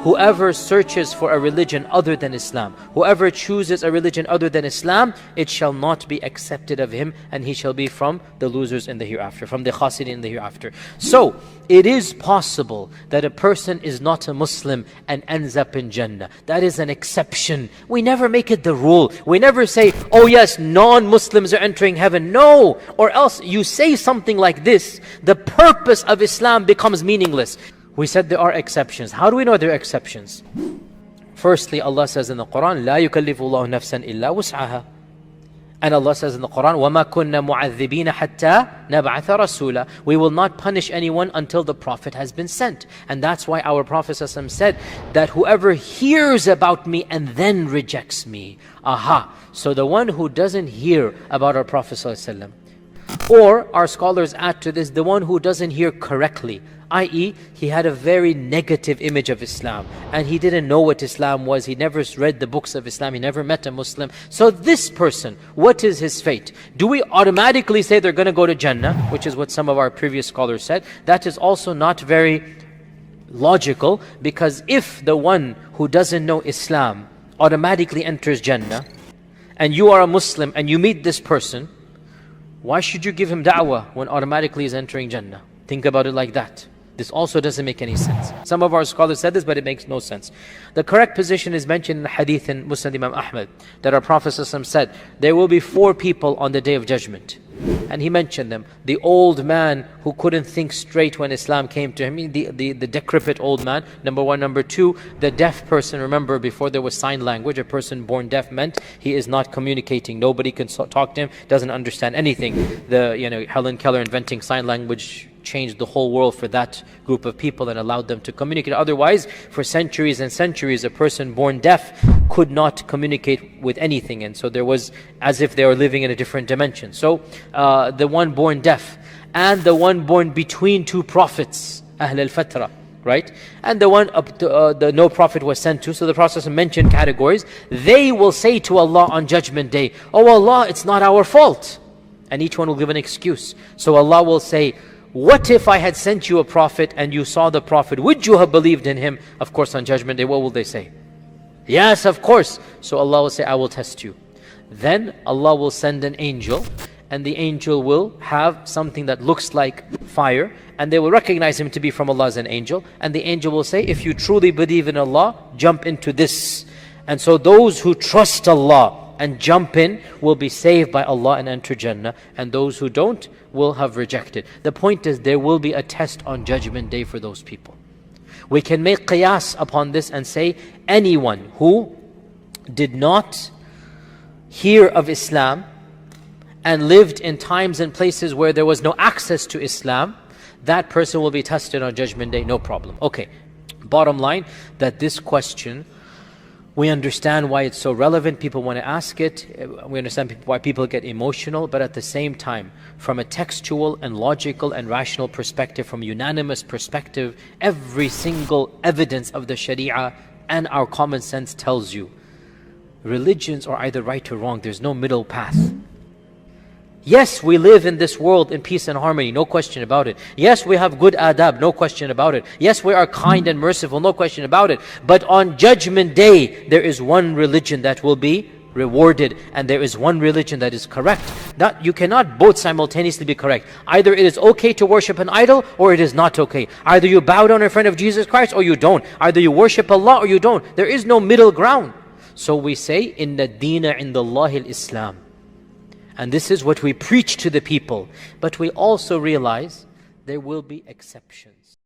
whoever searches for a religion other than Islam, whoever chooses a religion other than Islam, it shall not be accepted of him, and he shall be from the losers in the hereafter, from the khasirin in the hereafter. So, it is possible that a person is not a Muslim and ends up in Jannah. That is an exception. We never make it the rule. We never say, oh yes, non-Muslims are entering heaven. No! Or else you say something like this, the purpose of Islam becomes meaningless. We said there are exceptions. How do we know there are exceptions? Firstly, Allah says in the Quran, لا يكلف الله نفسا إلا وسعها. And Allah says in the Quran, وَمَا كُنَّا مُعَذِّبِينَ حَتَّى نَبْعَثَ رَسُولًا. We will not punish anyone until the Prophet has been sent. And that's why our Prophet ﷺ said that whoever hears about me and then rejects me. Aha! So the one who doesn't hear about our Prophet ﷺ, or our scholars add to this, the one who doesn't hear correctly, i.e., he had a very negative image of Islam and he didn't know what Islam was, he never read the books of Islam, he never met a Muslim. So this person, what is his fate? Do we automatically say they're going to go to Jannah, which is what some of our previous scholars said? That is also not very logical, because if the one who doesn't know Islam automatically enters Jannah, and you are a Muslim and you meet this person, why should you give him da'wah when automatically he's entering Jannah? Think about it like that. This also doesn't make any sense. Some of our scholars said this, but it makes no sense. The correct position is mentioned in the hadith in Musnad Imam Ahmad, that our Prophet ﷺ said, there will be 4 people on the Day of Judgment. And he mentioned them. The old man who couldn't think straight when Islam came to him, the decrepit old man, number 1. Number 2, the deaf person. Remember, before there was sign language, a person born deaf meant he is not communicating. Nobody can talk to him, doesn't understand anything. Helen Keller inventing sign language changed the whole world for that group of people and allowed them to communicate. Otherwise, for centuries and centuries, a person born deaf could not communicate with anything, and so there was as if they were living in a different dimension. So the one born deaf and the one born between 2 prophets, Ahl al-Fatra, right? And the one the no prophet was sent to. So the Prophet mentioned categories. They will say to Allah on Judgment Day, oh Allah, it's not our fault. And each one will give an excuse. So Allah will say, what if I had sent you a prophet and you saw the prophet? Would you have believed in him? Of course, on Judgment Day, what will they say? Yes, of course. So Allah will say, I will test you. Then Allah will send an angel, and the angel will have something that looks like fire, and they will recognize him to be from Allah as an angel. And the angel will say, if you truly believe in Allah, jump into this. And so those who trust Allah and jump in will be saved by Allah and enter Jannah, and those who don't will have rejected. The point is, there will be a test on Judgment Day for those people. We can make qiyas upon this and say, anyone who did not hear of Islam and lived in times and places where there was no access to Islam, that person will be tested on Judgment Day, no problem. Okay, bottom line, that this question, we understand why it's so relevant. People want to ask it. We understand why people get emotional. But at the same time, from a textual and logical and rational perspective, from a unanimous perspective, every single evidence of the Sharia and our common sense tells you, religions are either right or wrong. There's no middle path. Yes, we live in this world in peace and harmony, no question about it. Yes, we have good adab, no question about it. Yes, we are kind and merciful, no question about it. But on Judgment Day, there is one religion that will be rewarded, and there is one religion that is correct. You cannot both simultaneously be correct. Either it is okay to worship an idol, or it is not okay. Either you bow down in front of Jesus Christ, or you don't. Either you worship Allah, or you don't. There is no middle ground. So we say, Inna Deena Indallahi al-Islam. And this is what we preach to the people. But we also realize there will be exceptions.